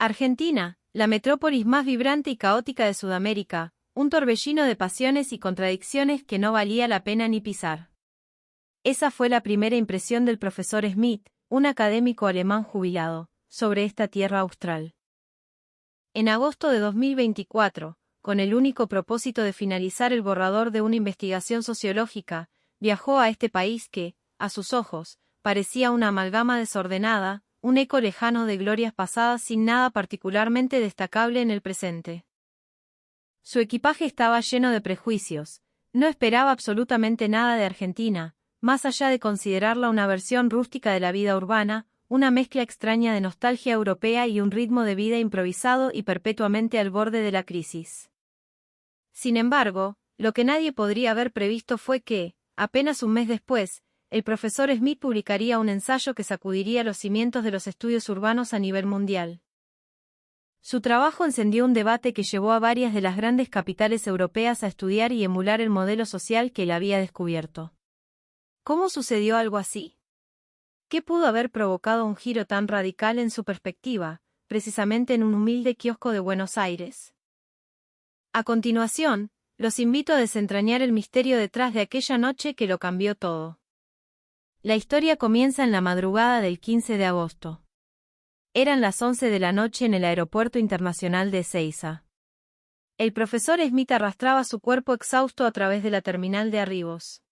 Argentina, la metrópolis más vibrante y caótica de Sudamérica, un torbellino de pasiones y contradicciones que no valía la pena ni pisar. Esa fue la primera impresión del profesor Smith, un académico alemán jubilado, sobre esta tierra austral. En agosto de 2024, con el único propósito de finalizar el borrador de una investigación sociológica, viajó a este país que, a sus ojos, parecía una amalgama desordenada, un eco lejano de glorias pasadas sin nada particularmente destacable en el presente. Su equipaje estaba lleno de prejuicios, no esperaba absolutamente nada de Argentina, más allá de considerarla una versión rústica de la vida urbana, una mezcla extraña de nostalgia europea y un ritmo de vida improvisado y perpetuamente al borde de la crisis. Sin embargo, lo que nadie podría haber previsto fue que, apenas un mes después, el profesor Smith publicaría un ensayo que sacudiría los cimientos de los estudios urbanos a nivel mundial. Su trabajo encendió un debate que llevó a varias de las grandes capitales europeas a estudiar y emular el modelo social que él había descubierto. ¿Cómo sucedió algo así? ¿Qué pudo haber provocado un giro tan radical en su perspectiva, precisamente en un humilde kiosco de Buenos Aires? A continuación, los invito a desentrañar el misterio detrás de aquella noche que lo cambió todo. La historia comienza en la madrugada del 15 de agosto. Eran las 11 de la noche en el Aeropuerto Internacional de Ezeiza. El profesor Smith arrastraba su cuerpo exhausto a través de la terminal de arribos.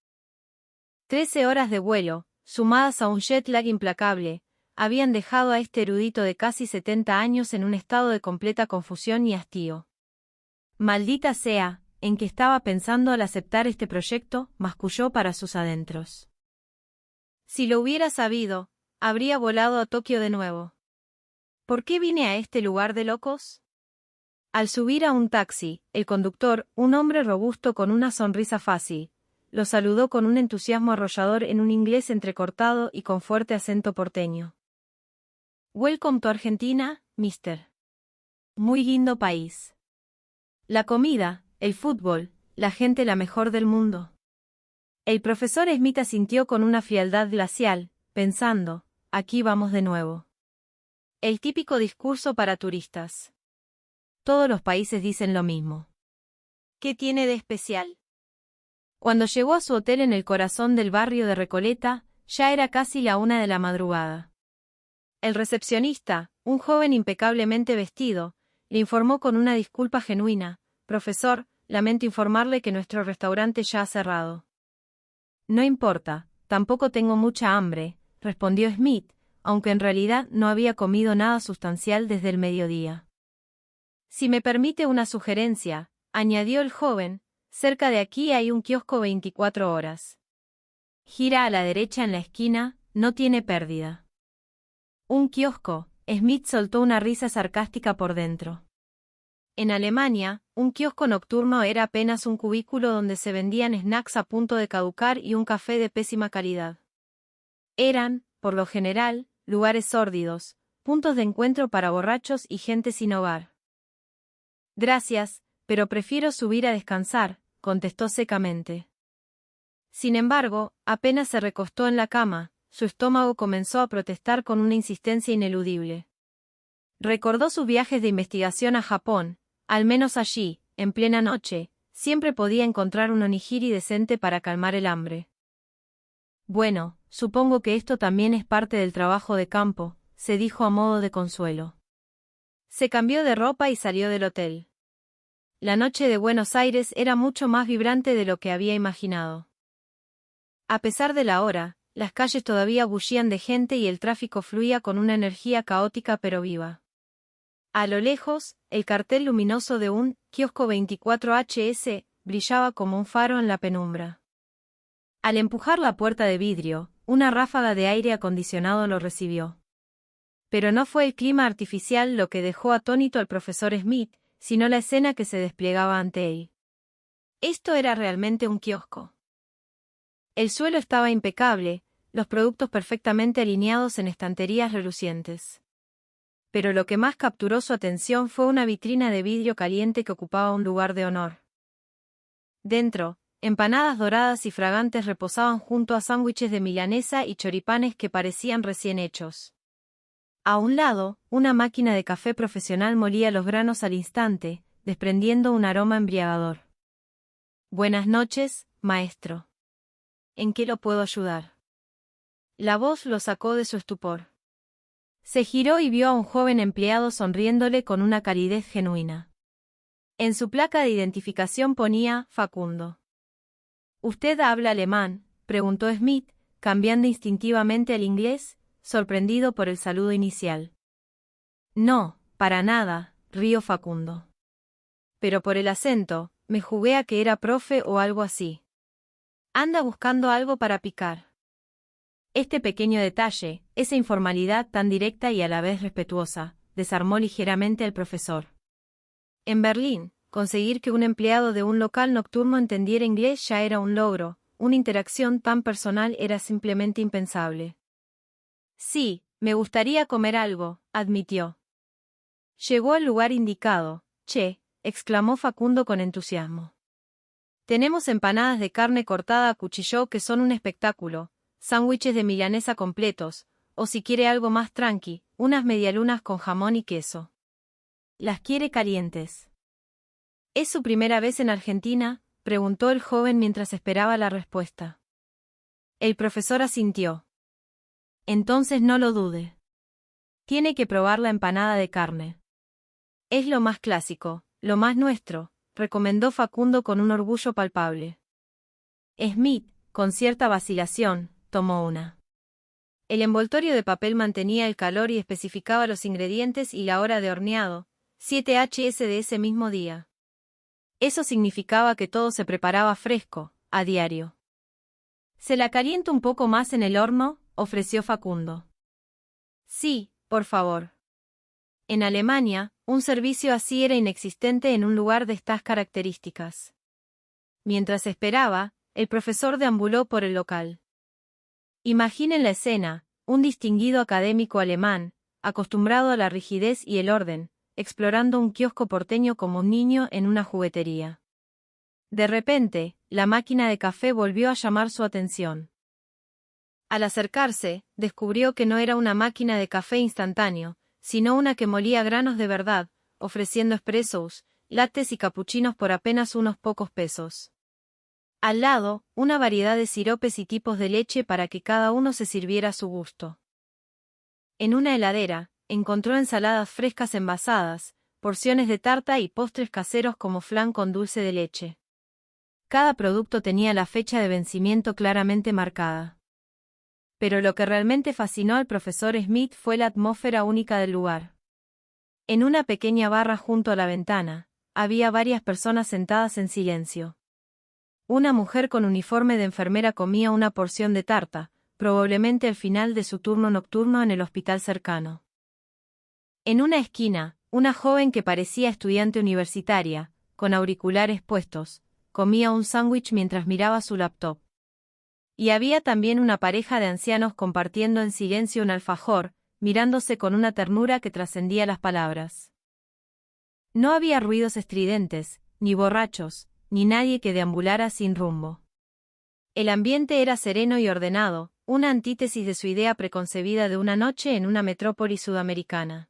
13 horas de vuelo, sumadas a un jet lag implacable, habían dejado a este erudito de casi 70 años en un estado de completa confusión y hastío. Maldita sea, ¿en qué estaba pensando al aceptar este proyecto?, masculló para sus adentros. Si lo hubiera sabido, habría volado a Tokio de nuevo. ¿Por qué vine a este lugar de locos? Al subir a un taxi, el conductor, un hombre robusto con una sonrisa fácil, lo saludó con un entusiasmo arrollador en un inglés entrecortado y con fuerte acento porteño. Welcome to Argentina, mister. Muy lindo país. La comida, el fútbol, la gente la mejor del mundo. El profesor Smith asintió con una frialdad glacial, pensando, aquí vamos de nuevo. El típico discurso para turistas. Todos los países dicen lo mismo. ¿Qué tiene de especial? Cuando llegó a su hotel en el corazón del barrio de Recoleta, ya era casi la 1 de la madrugada. El recepcionista, un joven impecablemente vestido, le informó con una disculpa genuina: profesor, lamento informarle que nuestro restaurante ya ha cerrado. No importa, tampoco tengo mucha hambre, respondió Smith, aunque en realidad no había comido nada sustancial desde el mediodía. Si me permite una sugerencia, añadió el joven, cerca de aquí hay un kiosco 24 horas. Gira a la derecha en la esquina, no tiene pérdida. Un kiosco, Smith soltó una risa sarcástica por dentro. En Alemania, un kiosco nocturno era apenas un cubículo donde se vendían snacks a punto de caducar y un café de pésima calidad. Eran, por lo general, lugares sórdidos, puntos de encuentro para borrachos y gente sin hogar. Gracias, pero prefiero subir a descansar, contestó secamente. Sin embargo, apenas se recostó en la cama, su estómago comenzó a protestar con una insistencia ineludible. Recordó sus viajes de investigación a Japón. Al menos allí, en plena noche, siempre podía encontrar un onigiri decente para calmar el hambre. Bueno, supongo que esto también es parte del trabajo de campo, se dijo a modo de consuelo. Se cambió de ropa y salió del hotel. La noche de Buenos Aires era mucho más vibrante de lo que había imaginado. A pesar de la hora, las calles todavía bullían de gente y el tráfico fluía con una energía caótica pero viva. A lo lejos, el cartel luminoso de un kiosco 24HS brillaba como un faro en la penumbra. Al empujar la puerta de vidrio, una ráfaga de aire acondicionado lo recibió. Pero no fue el clima artificial lo que dejó atónito al profesor Smith, sino la escena que se desplegaba ante él. Esto era realmente un kiosco. El suelo estaba impecable, los productos perfectamente alineados en estanterías relucientes. Pero lo que más capturó su atención fue una vitrina de vidrio caliente que ocupaba un lugar de honor. Dentro, empanadas doradas y fragantes reposaban junto a sándwiches de milanesa y choripanes que parecían recién hechos. A un lado, una máquina de café profesional molía los granos al instante, desprendiendo un aroma embriagador. Buenas noches, maestro. ¿En qué lo puedo ayudar? La voz lo sacó de su estupor. Se giró y vio a un joven empleado sonriéndole con una calidez genuina. En su placa de identificación ponía Facundo. ¿Usted habla alemán?, preguntó Smith, cambiando instintivamente al inglés, sorprendido por el saludo inicial. No, para nada, rió Facundo. Pero por el acento, me jugué a que era profe o algo así. Anda buscando algo para picar. Este pequeño detalle, esa informalidad tan directa y a la vez respetuosa, desarmó ligeramente al profesor. En Berlín, conseguir que un empleado de un local nocturno entendiera inglés ya era un logro, una interacción tan personal era simplemente impensable. Sí, me gustaría comer algo, admitió. Llegó al lugar indicado. Che, exclamó Facundo con entusiasmo. Tenemos empanadas de carne cortada a cuchillo que son un espectáculo, sándwiches de milanesa completos, o si quiere algo más tranqui, unas medialunas con jamón y queso. ¿Las quiere calientes? ¿Es su primera vez en Argentina?, preguntó el joven mientras esperaba la respuesta. El profesor asintió. Entonces no lo dude. Tiene que probar la empanada de carne. Es lo más clásico, lo más nuestro, recomendó Facundo con un orgullo palpable. Smith, con cierta vacilación, tomó una. El envoltorio de papel mantenía el calor y especificaba los ingredientes y la hora de horneado, 7 Hs de ese mismo día. Eso significaba que todo se preparaba fresco, a diario. ¿Se la calienta un poco más en el horno?, ofreció Facundo. Sí, por favor. En Alemania, un servicio así era inexistente en un lugar de estas características. Mientras esperaba, el profesor deambuló por el local. Imaginen la escena, un distinguido académico alemán, acostumbrado a la rigidez y el orden, explorando un kiosco porteño como un niño en una juguetería. De repente, la máquina de café volvió a llamar su atención. Al acercarse, descubrió que no era una máquina de café instantáneo, sino una que molía granos de verdad, ofreciendo expresos, lattes y capuchinos por apenas unos pocos pesos. Al lado, una variedad de siropes y tipos de leche para que cada uno se sirviera a su gusto. En una heladera, encontró ensaladas frescas envasadas, porciones de tarta y postres caseros como flan con dulce de leche. Cada producto tenía la fecha de vencimiento claramente marcada. Pero lo que realmente fascinó al profesor Smith fue la atmósfera única del lugar. En una pequeña barra junto a la ventana, había varias personas sentadas en silencio. Una mujer con uniforme de enfermera comía una porción de tarta, probablemente el final de su turno nocturno en el hospital cercano. En una esquina, una joven que parecía estudiante universitaria, con auriculares puestos, comía un sándwich mientras miraba su laptop. Y había también una pareja de ancianos compartiendo en silencio un alfajor, mirándose con una ternura que trascendía las palabras. No había ruidos estridentes, ni borrachos, ni nadie que deambulara sin rumbo. El ambiente era sereno y ordenado, una antítesis de su idea preconcebida de una noche en una metrópoli sudamericana.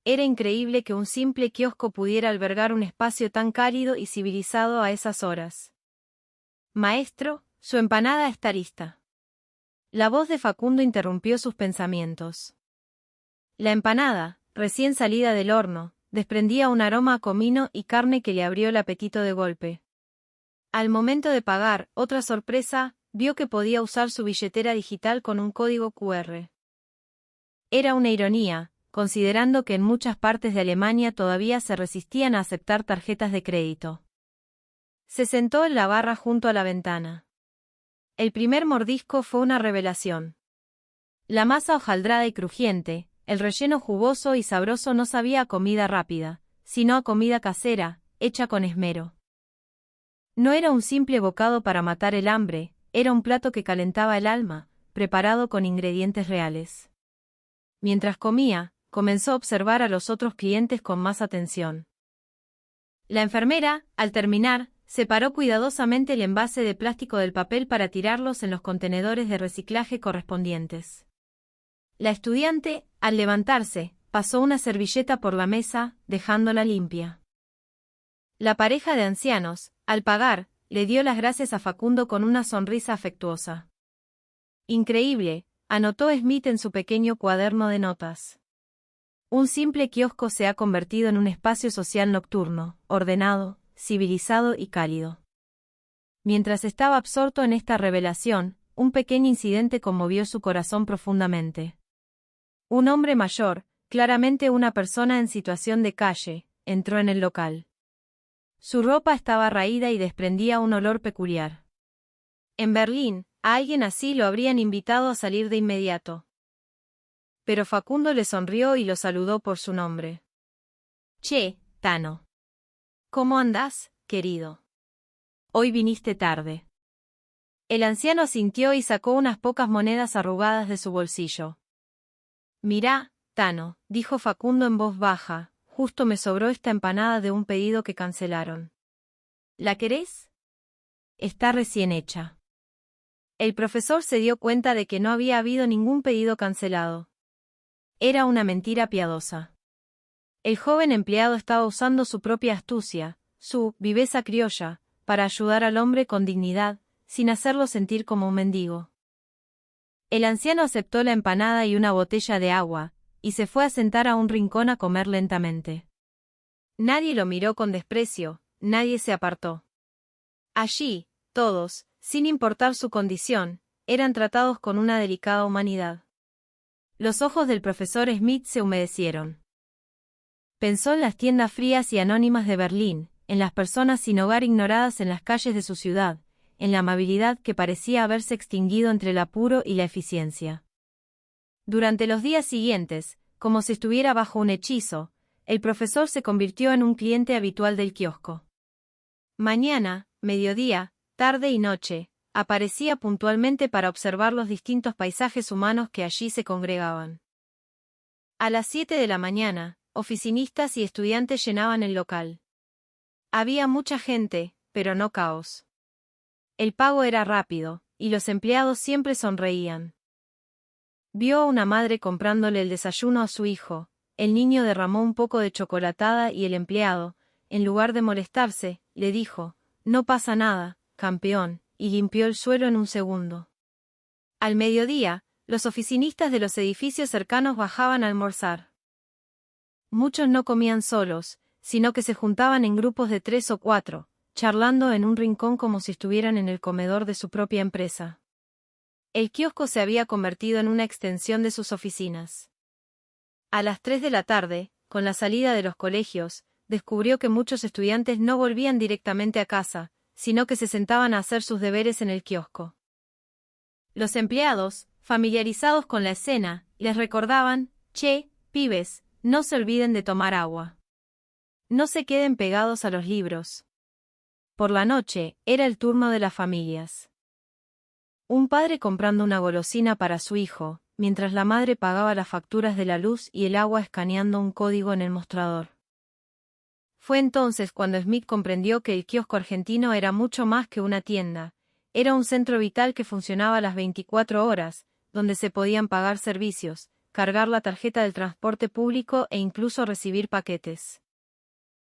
Era increíble que un simple kiosco pudiera albergar un espacio tan cálido y civilizado a esas horas. Maestro, su empanada está lista. La voz de Facundo interrumpió sus pensamientos. La empanada, recién salida del horno, desprendía un aroma a comino y carne que le abrió el apetito de golpe. Al momento de pagar, otra sorpresa, vio que podía usar su billetera digital con un código QR. Era una ironía, considerando que en muchas partes de Alemania todavía se resistían a aceptar tarjetas de crédito. Se sentó en la barra junto a la ventana. El primer mordisco fue una revelación. La masa hojaldrada y crujiente, el relleno jugoso y sabroso no sabía a comida rápida, sino a comida casera, hecha con esmero. No era un simple bocado para matar el hambre, era un plato que calentaba el alma, preparado con ingredientes reales. Mientras comía, comenzó a observar a los otros clientes con más atención. La enfermera, al terminar, separó cuidadosamente el envase de plástico del papel para tirarlos en los contenedores de reciclaje correspondientes. La estudiante, al levantarse, pasó una servilleta por la mesa, dejándola limpia. La pareja de ancianos, al pagar, le dio las gracias a Facundo con una sonrisa afectuosa. Increíble, anotó Smith en su pequeño cuaderno de notas. Un simple kiosco se ha convertido en un espacio social nocturno, ordenado, civilizado y cálido. Mientras estaba absorto en esta revelación, un pequeño incidente conmovió su corazón profundamente. Un hombre mayor, claramente una persona en situación de calle, entró en el local. Su ropa estaba raída y desprendía un olor peculiar. En Berlín, a alguien así lo habrían invitado a salir de inmediato. Pero Facundo le sonrió y lo saludó por su nombre. «Che, Tano. ¿Cómo andás, querido? Hoy viniste tarde». El anciano asintió y sacó unas pocas monedas arrugadas de su bolsillo. «Mirá, Tano», dijo Facundo en voz baja, «justo me sobró esta empanada de un pedido que cancelaron. ¿La querés? Está recién hecha». El profesor se dio cuenta de que no había habido ningún pedido cancelado. Era una mentira piadosa. El joven empleado estaba usando su propia astucia, su viveza criolla, para ayudar al hombre con dignidad, sin hacerlo sentir como un mendigo. El anciano aceptó la empanada y una botella de agua, y se fue a sentar a un rincón a comer lentamente. Nadie lo miró con desprecio, nadie se apartó. Allí, todos, sin importar su condición, eran tratados con una delicada humanidad. Los ojos del profesor Smith se humedecieron. Pensó en las tiendas frías y anónimas de Berlín, en las personas sin hogar ignoradas en las calles de su ciudad, en la amabilidad que parecía haberse extinguido entre el apuro y la eficiencia. Durante los días siguientes, como si estuviera bajo un hechizo, el profesor se convirtió en un cliente habitual del kiosco. Mañana, mediodía, tarde y noche, aparecía puntualmente para observar los distintos paisajes humanos que allí se congregaban. A las 7 de la mañana, oficinistas y estudiantes llenaban el local. Había mucha gente, pero no caos. El pago era rápido, y los empleados siempre sonreían. Vio a una madre comprándole el desayuno a su hijo, el niño derramó un poco de chocolatada y el empleado, en lugar de molestarse, le dijo, «No pasa nada, campeón», y limpió el suelo en un segundo. Al mediodía, los oficinistas de los edificios cercanos bajaban a almorzar. Muchos no comían solos, sino que se juntaban en grupos de 3 o 4, charlando en un rincón como si estuvieran en el comedor de su propia empresa. El kiosco se había convertido en una extensión de sus oficinas. A las 3 de la tarde, con la salida de los colegios, descubrió que muchos estudiantes no volvían directamente a casa, sino que se sentaban a hacer sus deberes en el kiosco. Los empleados, familiarizados con la escena, les recordaban, «Che, pibes, no se olviden de tomar agua. No se queden pegados a los libros». Por la noche, era el turno de las familias. Un padre comprando una golosina para su hijo, mientras la madre pagaba las facturas de la luz y el agua escaneando un código en el mostrador. Fue entonces cuando Smith comprendió que el kiosco argentino era mucho más que una tienda, era un centro vital que funcionaba las 24 horas, donde se podían pagar servicios, cargar la tarjeta del transporte público e incluso recibir paquetes.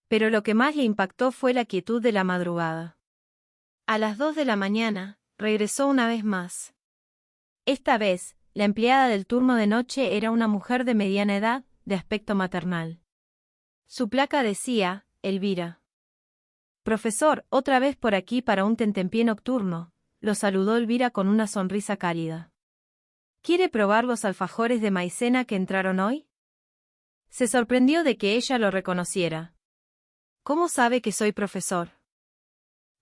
Pero lo que más le impactó fue la quietud de la madrugada. A las 2 de la mañana, regresó una vez más. Esta vez, la empleada del turno de noche era una mujer de mediana edad, de aspecto maternal. Su placa decía, Elvira. «Profesor, otra vez por aquí para un tentempié nocturno», lo saludó Elvira con una sonrisa cálida. «¿Quiere probar los alfajores de maicena que entraron hoy?». Se sorprendió de que ella lo reconociera. «¿Cómo sabe que soy profesor?».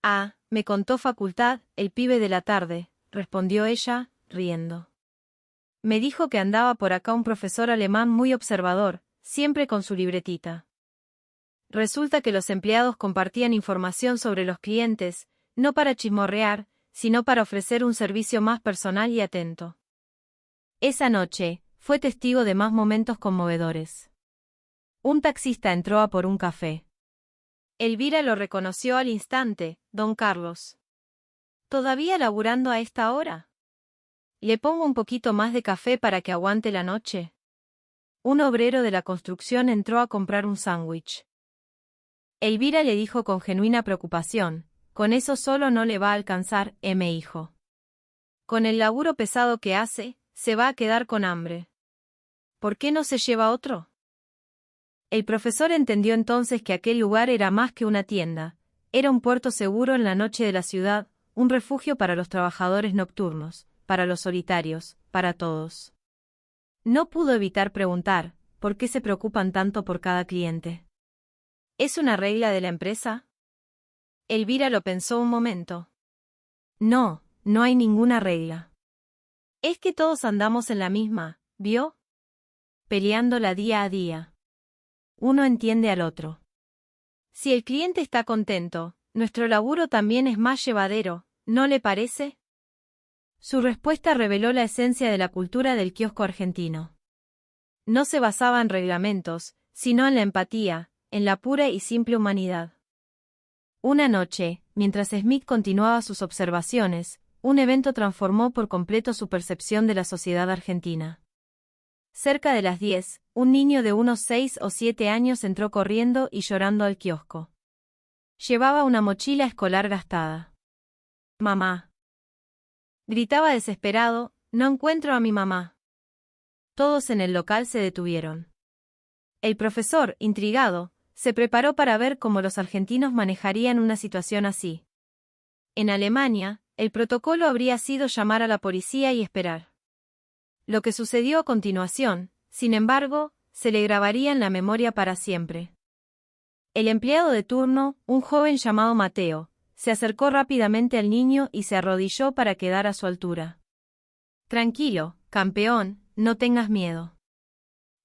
«Ah, me contó Facultad, el pibe de la tarde», respondió ella, riendo. «Me dijo que andaba por acá un profesor alemán muy observador, siempre con su libretita. Resulta que los empleados compartían información sobre los clientes, no para chismorrear, sino para ofrecer un servicio más personal y atento». Esa noche, fue testigo de más momentos conmovedores. Un taxista entró a por un café. Elvira lo reconoció al instante, don Carlos. ¿Todavía laburando a esta hora?, ¿Le pongo un poquito más de café para que aguante la noche? Un obrero de la construcción entró a comprar un sándwich. Elvira le dijo con genuina preocupación, con eso solo no le va a alcanzar, hijo. Con el laburo pesado que hace, se va a quedar con hambre. ¿Por qué no se lleva otro? El profesor entendió entonces que aquel lugar era más que una tienda, era un puerto seguro en la noche de la ciudad, un refugio para los trabajadores nocturnos, para los solitarios, para todos. No pudo evitar preguntar, ¿por qué se preocupan tanto por cada cliente? ¿Es una regla de la empresa? Elvira lo pensó un momento. No, no hay ninguna regla. Es que todos andamos en la misma, ¿vio? Peleándola día a día. Uno entiende al otro. Si el cliente está contento, nuestro laburo también es más llevadero, ¿no le parece? Su respuesta reveló la esencia de la cultura del kiosco argentino. No se basaba en reglamentos, sino en la empatía, en la pura y simple humanidad. Una noche, mientras Smith continuaba sus observaciones, un evento transformó por completo su percepción de la sociedad argentina. Cerca de las 10, un niño de unos 6 o 7 años entró corriendo y llorando al kiosco. Llevaba una mochila escolar gastada. «Mamá». Gritaba desesperado, «no encuentro a mi mamá». Todos en el local se detuvieron. El profesor, intrigado, se preparó para ver cómo los argentinos manejarían una situación así. En Alemania, el protocolo habría sido llamar a la policía y esperar. Lo que sucedió a continuación, sin embargo, se le grabaría en la memoria para siempre. El empleado de turno, un joven llamado Mateo, se acercó rápidamente al niño y se arrodilló para quedar a su altura. «Tranquilo, campeón, no tengas miedo.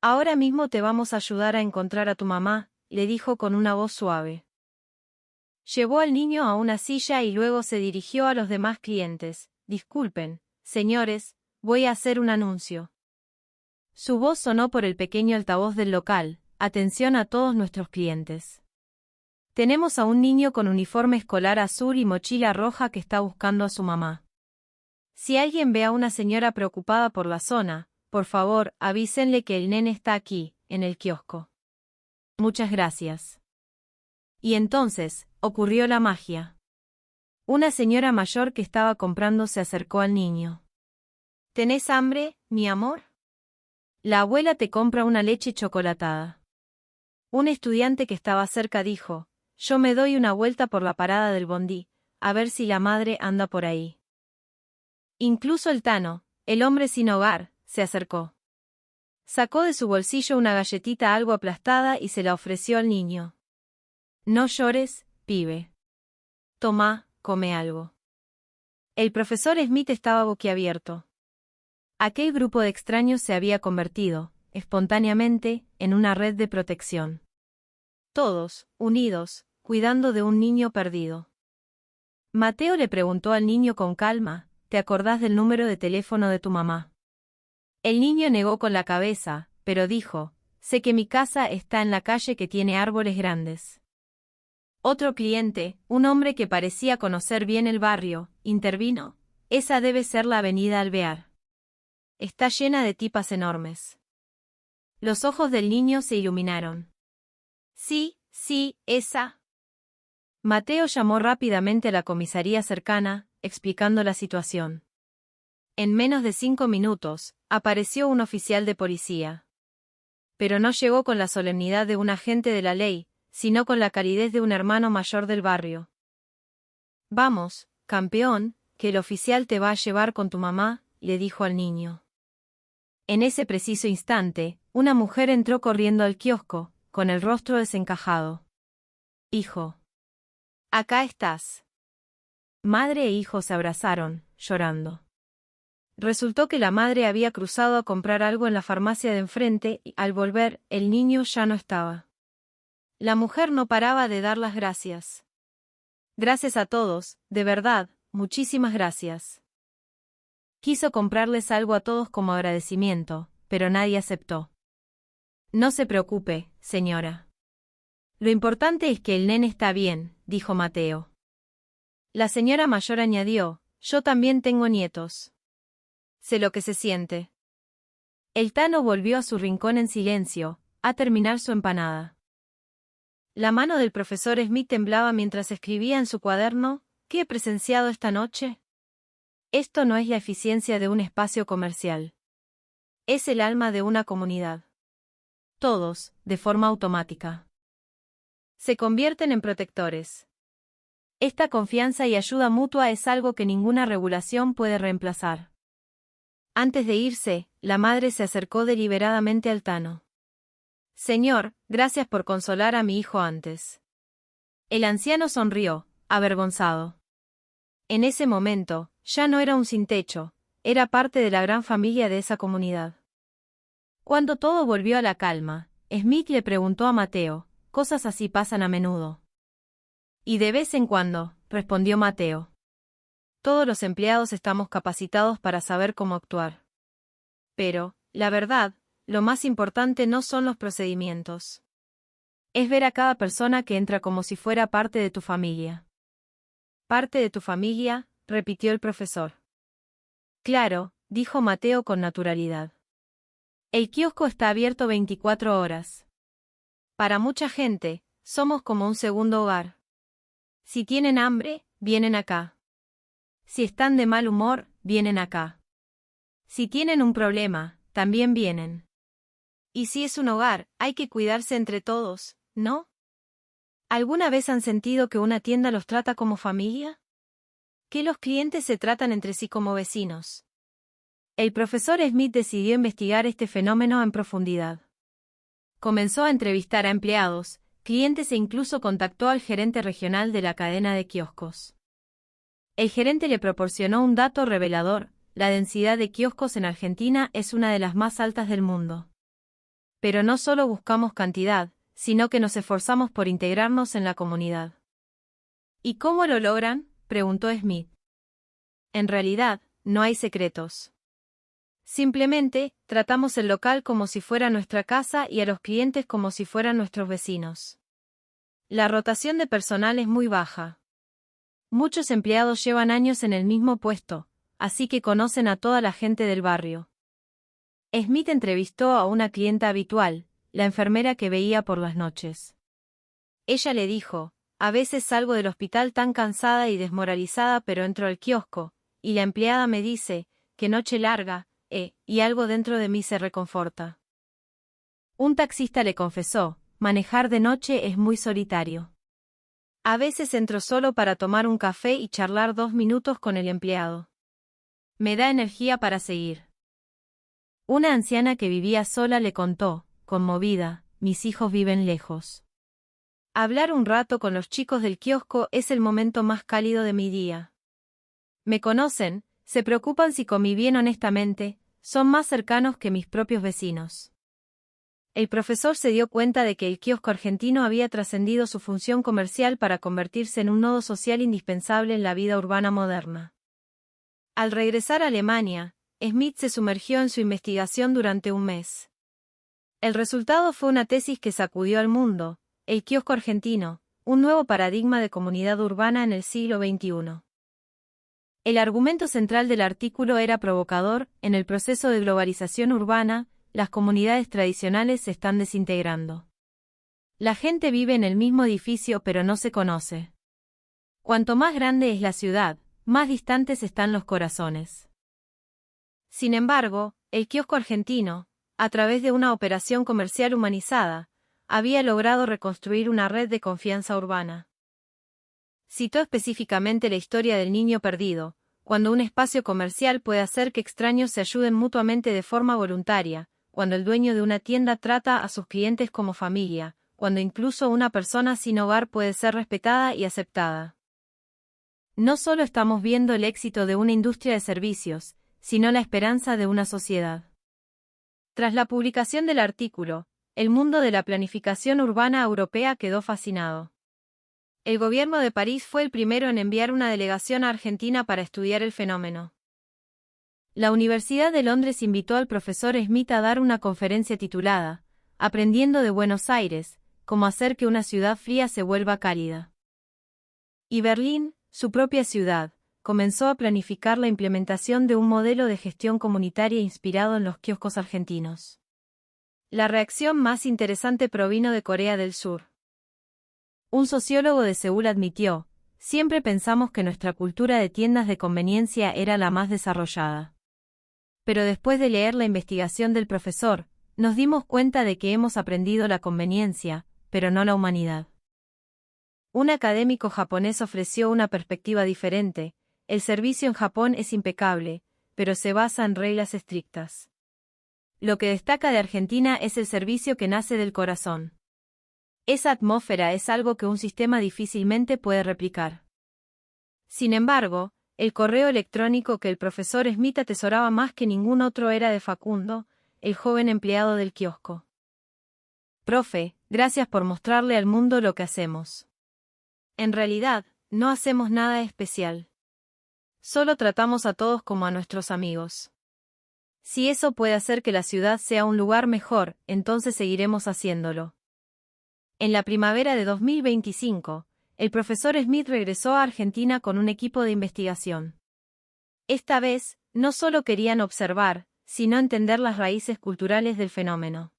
Ahora mismo te vamos a ayudar a encontrar a tu mamá», le dijo con una voz suave. Llevó al niño a una silla y luego se dirigió a los demás clientes. «Disculpen, señores, voy a hacer un anuncio». Su voz sonó por el pequeño altavoz del local. «Atención a todos nuestros clientes. Tenemos a un niño con uniforme escolar azul y mochila roja que está buscando a su mamá. Si alguien ve a una señora preocupada por la zona, por favor, avísenle que el nene está aquí, en el kiosco. Muchas gracias». Y entonces, ocurrió la magia. Una señora mayor que estaba comprando se acercó al niño. «¿Tenés hambre, mi amor? La abuela te compra una leche chocolatada». Un estudiante que estaba cerca dijo, «Yo me doy una vuelta por la parada del bondí, a ver si la madre anda por ahí». Incluso el Tano, el hombre sin hogar, se acercó. Sacó de su bolsillo una galletita algo aplastada y se la ofreció al niño. «No llores, pibe. Tomá, come algo». El profesor Smith estaba boquiabierto. Aquel grupo de extraños se había convertido, espontáneamente, en una red de protección. Todos, unidos, cuidando de un niño perdido. Mateo le preguntó al niño con calma, «¿Te acordás del número de teléfono de tu mamá?». El niño negó con la cabeza, pero dijo, «Sé que mi casa está en la calle que tiene árboles grandes». Otro cliente, un hombre que parecía conocer bien el barrio, intervino, «Esa debe ser la avenida Alvear. Está llena de tipas enormes». Los ojos del niño se iluminaron. «Sí, sí, esa». Mateo llamó rápidamente a la comisaría cercana, explicando la situación. En menos de 5 minutos, apareció un oficial de policía. Pero no llegó con la solemnidad de un agente de la ley, sino con la calidez de un hermano mayor del barrio. «Vamos, campeón, que el oficial te va a llevar con tu mamá», le dijo al niño. En ese preciso instante, una mujer entró corriendo al kiosco, con el rostro desencajado. «Hijo. Acá estás». Madre e hijo se abrazaron, llorando. Resultó que la madre había cruzado a comprar algo en la farmacia de enfrente y, al volver, el niño ya no estaba. La mujer no paraba de dar las gracias. «Gracias a todos, de verdad, muchísimas gracias». Quiso comprarles algo a todos como agradecimiento, pero nadie aceptó. «No se preocupe, señora. Lo importante es que el nene está bien», dijo Mateo. La señora mayor añadió, «Yo también tengo nietos». Sé lo que se siente. El Tano volvió a su rincón en silencio, a terminar su empanada. La mano del profesor Smith temblaba mientras escribía en su cuaderno: ¿qué he presenciado esta noche? Esto no es la eficiencia de un espacio comercial. Es el alma de una comunidad. Todos, de forma automática, se convierten en protectores. Esta confianza y ayuda mutua es algo que ninguna regulación puede reemplazar. Antes de irse, la madre se acercó deliberadamente al Tano. Señor, gracias por consolar a mi hijo antes. El anciano sonrió, avergonzado. En ese momento, ya no era un sin techo, era parte de la gran familia de esa comunidad. Cuando todo volvió a la calma, Smith le preguntó a Mateo: cosas así pasan a menudo. Y de vez en cuando, respondió Mateo. Todos los empleados estamos capacitados para saber cómo actuar. Pero, la verdad, lo más importante no son los procedimientos. Es ver a cada persona que entra como si fuera parte de tu familia. ¿Parte de tu familia?, repitió el profesor. Claro, dijo Mateo con naturalidad. El kiosco está abierto 24 horas. Para mucha gente, somos como un segundo hogar. Si tienen hambre, vienen acá. Si están de mal humor, vienen acá. Si tienen un problema, también vienen. Y si es un hogar, hay que cuidarse entre todos, ¿no? ¿Alguna vez han sentido que una tienda los trata como familia? ¿Que los clientes se tratan entre sí como vecinos? El profesor Smith decidió investigar este fenómeno en profundidad. Comenzó a entrevistar a empleados, clientes e incluso contactó al gerente regional de la cadena de kioscos. El gerente le proporcionó un dato revelador: la densidad de kioscos en Argentina es una de las más altas del mundo. Pero no solo buscamos cantidad, sino que nos esforzamos por integrarnos en la comunidad. ¿Y cómo lo logran?, preguntó Smith. En realidad, no hay secretos. Simplemente, tratamos el local como si fuera nuestra casa y a los clientes como si fueran nuestros vecinos. La rotación de personal es muy baja. Muchos empleados llevan años en el mismo puesto, así que conocen a toda la gente del barrio. Smith entrevistó a una clienta habitual, la enfermera que veía por las noches. Ella le dijo: a veces salgo del hospital tan cansada y desmoralizada, pero entro al kiosco, y la empleada me dice: qué noche larga, y algo dentro de mí se reconforta. Un taxista le confesó: manejar de noche es muy solitario. A veces entro solo para tomar un café y charlar 2 minutos con el empleado. Me da energía para seguir. Una anciana que vivía sola le contó, conmovida: mis hijos viven lejos. Hablar un rato con los chicos del kiosco es el momento más cálido de mi día. Me conocen, se preocupan si comí bien honestamente, son más cercanos que mis propios vecinos. El profesor se dio cuenta de que el kiosco argentino había trascendido su función comercial para convertirse en un nodo social indispensable en la vida urbana moderna. Al regresar a Alemania, Smith se sumergió en su investigación durante un mes. El resultado fue una tesis que sacudió al mundo: el kiosco argentino, un nuevo paradigma de comunidad urbana en el siglo XXI. El argumento central del artículo era provocador: en el proceso de globalización urbana, las comunidades tradicionales se están desintegrando. La gente vive en el mismo edificio pero no se conoce. Cuanto más grande es la ciudad, más distantes están los corazones. Sin embargo, el kiosco argentino, a través de una operación comercial humanizada, había logrado reconstruir una red de confianza urbana. Citó específicamente la historia del niño perdido: cuando un espacio comercial puede hacer que extraños se ayuden mutuamente de forma voluntaria, cuando el dueño de una tienda trata a sus clientes como familia, cuando incluso una persona sin hogar puede ser respetada y aceptada. No solo estamos viendo el éxito de una industria de servicios, sino la esperanza de una sociedad. Tras la publicación del artículo, el mundo de la planificación urbana europea quedó fascinado. El gobierno de París fue el primero en enviar una delegación a Argentina para estudiar el fenómeno. La Universidad de Londres invitó al profesor Smith a dar una conferencia titulada «Aprendiendo de Buenos Aires, cómo hacer que una ciudad fría se vuelva cálida». Y Berlín, su propia ciudad, comenzó a planificar la implementación de un modelo de gestión comunitaria inspirado en los kioscos argentinos. La reacción más interesante provino de Corea del Sur. Un sociólogo de Seúl admitió: siempre pensamos que nuestra cultura de tiendas de conveniencia era la más desarrollada. Pero después de leer la investigación del profesor, nos dimos cuenta de que hemos aprendido la conveniencia, pero no la humanidad. Un académico japonés ofreció una perspectiva diferente: el servicio en Japón es impecable, pero se basa en reglas estrictas. Lo que destaca de Argentina es el servicio que nace del corazón. Esa atmósfera es algo que un sistema difícilmente puede replicar. Sin embargo, el correo electrónico que el profesor Smith atesoraba más que ningún otro era de Facundo, el joven empleado del kiosco. Profe, gracias por mostrarle al mundo lo que hacemos. En realidad, no hacemos nada especial. Solo tratamos a todos como a nuestros amigos. Si eso puede hacer que la ciudad sea un lugar mejor, entonces seguiremos haciéndolo. En la primavera de 2025, el profesor Smith regresó a Argentina con un equipo de investigación. Esta vez, no solo querían observar, sino entender las raíces culturales del fenómeno.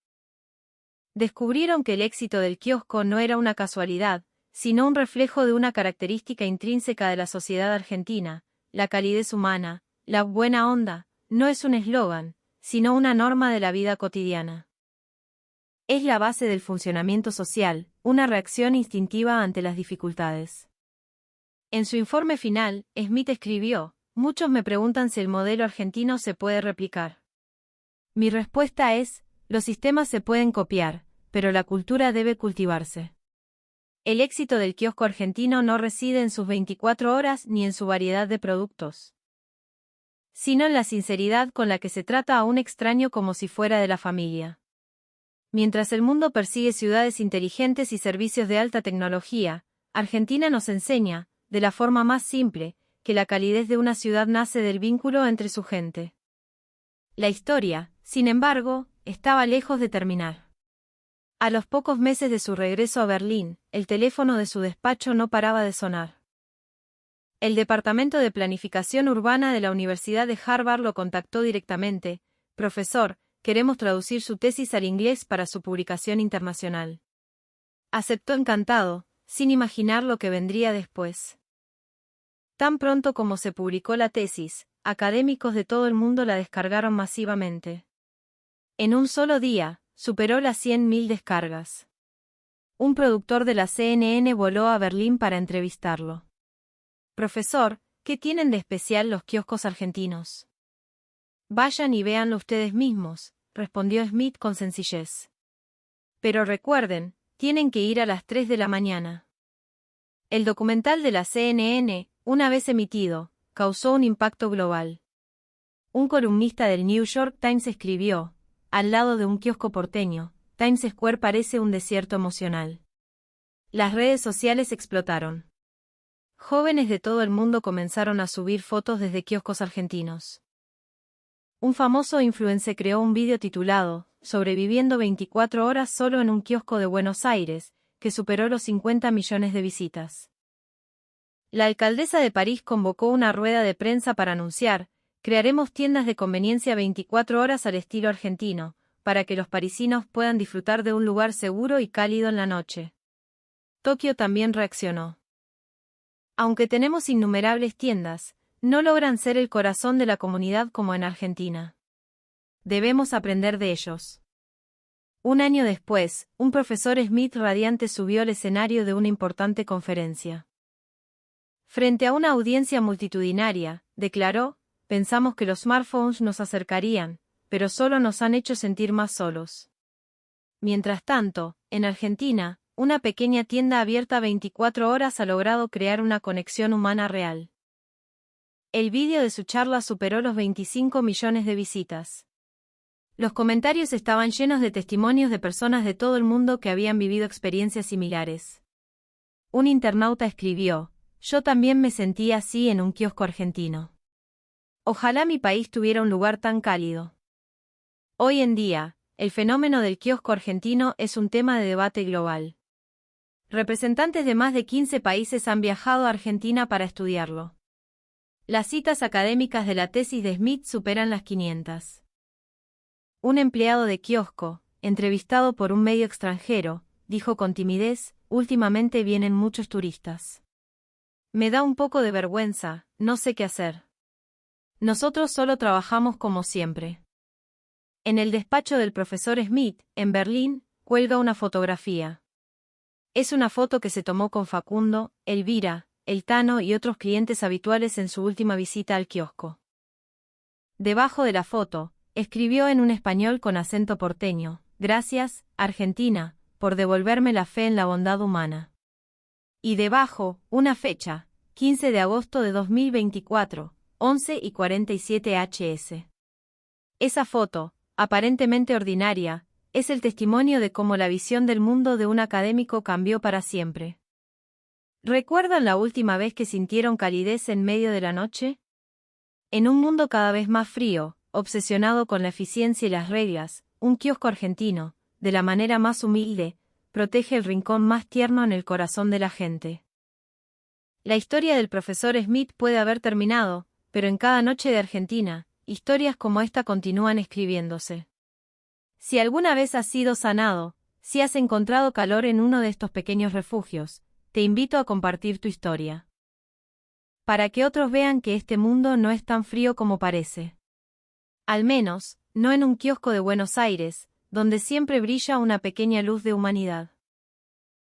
Descubrieron que el éxito del kiosco no era una casualidad, sino un reflejo de una característica intrínseca de la sociedad argentina: la calidez humana, la buena onda. No es un eslogan, sino una norma de la vida cotidiana. Es la base del funcionamiento social, una reacción instintiva ante las dificultades. En su informe final, Smith escribió: muchos me preguntan si el modelo argentino se puede replicar. Mi respuesta es: los sistemas se pueden copiar, pero la cultura debe cultivarse. El éxito del kiosco argentino no reside en sus 24 horas ni en su variedad de productos, sino en la sinceridad con la que se trata a un extraño como si fuera de la familia. Mientras el mundo persigue ciudades inteligentes y servicios de alta tecnología, Argentina nos enseña, de la forma más simple, que la calidez de una ciudad nace del vínculo entre su gente. La historia, sin embargo, estaba lejos de terminar. A los pocos meses de su regreso a Berlín, el teléfono de su despacho no paraba de sonar. El Departamento de Planificación Urbana de la Universidad de Harvard lo contactó directamente: profesor, queremos traducir su tesis al inglés para su publicación internacional. Aceptó encantado, sin imaginar lo que vendría después. Tan pronto como se publicó la tesis, académicos de todo el mundo la descargaron masivamente. En un solo día, superó las 100.000 descargas. Un productor de la CNN voló a Berlín para entrevistarlo. Profesor, ¿qué tienen de especial los kioscos argentinos? Vayan y véanlo ustedes mismos, respondió Smith con sencillez. Pero recuerden, tienen que ir a las 3 de la mañana. El documental de la CNN, una vez emitido, causó un impacto global. Un columnista del New York Times escribió: al lado de un kiosco porteño, Times Square parece un desierto emocional. Las redes sociales explotaron. Jóvenes de todo el mundo comenzaron a subir fotos desde kioscos argentinos. Un famoso influencer creó un vídeo titulado «Sobreviviendo 24 horas solo en un kiosco de Buenos Aires», que superó los 50 millones de visitas. La alcaldesa de París convocó una rueda de prensa para anunciar: crearemos tiendas de conveniencia 24 horas al estilo argentino, para que los parisinos puedan disfrutar de un lugar seguro y cálido en la noche. Tokio también reaccionó. Aunque tenemos innumerables tiendas, no logran ser el corazón de la comunidad como en Argentina. Debemos aprender de ellos. Un año después, un profesor Smith radiante subió al escenario de una importante conferencia. Frente a una audiencia multitudinaria, declaró: pensamos que los smartphones nos acercarían, pero solo nos han hecho sentir más solos. Mientras tanto, en Argentina, una pequeña tienda abierta 24 horas ha logrado crear una conexión humana real. El vídeo de su charla superó los 25 millones de visitas. Los comentarios estaban llenos de testimonios de personas de todo el mundo que habían vivido experiencias similares. Un internauta escribió: yo también me sentí así en un kiosco argentino. Ojalá mi país tuviera un lugar tan cálido. Hoy en día, el fenómeno del kiosco argentino es un tema de debate global. Representantes de más de 15 países han viajado a Argentina para estudiarlo. Las citas académicas de la tesis de Smith superan las 500. Un empleado de kiosco, entrevistado por un medio extranjero, dijo con timidez: últimamente vienen muchos turistas. Me da un poco de vergüenza, no sé qué hacer. Nosotros solo trabajamos como siempre. En el despacho del profesor Smith, en Berlín, cuelga una fotografía. Es una foto que se tomó con Facundo, Elvira, el Tano y otros clientes habituales en su última visita al kiosco. Debajo de la foto, escribió en un español con acento porteño: gracias, Argentina, por devolverme la fe en la bondad humana. Y debajo, una fecha, 15 de agosto de 2024, 11:47 hs. Esa foto, aparentemente ordinaria, es el testimonio de cómo la visión del mundo de un académico cambió para siempre. ¿Recuerdan la última vez que sintieron calidez en medio de la noche? En un mundo cada vez más frío, obsesionado con la eficiencia y las reglas, un kiosco argentino, de la manera más humilde, protege el rincón más tierno en el corazón de la gente. La historia del profesor Smith puede haber terminado, pero en cada noche de Argentina, historias como esta continúan escribiéndose. Si alguna vez has sido sanado, si has encontrado calor en uno de estos pequeños refugios, te invito a compartir tu historia. Para que otros vean que este mundo no es tan frío como parece. Al menos, no en un kiosco de Buenos Aires, donde siempre brilla una pequeña luz de humanidad.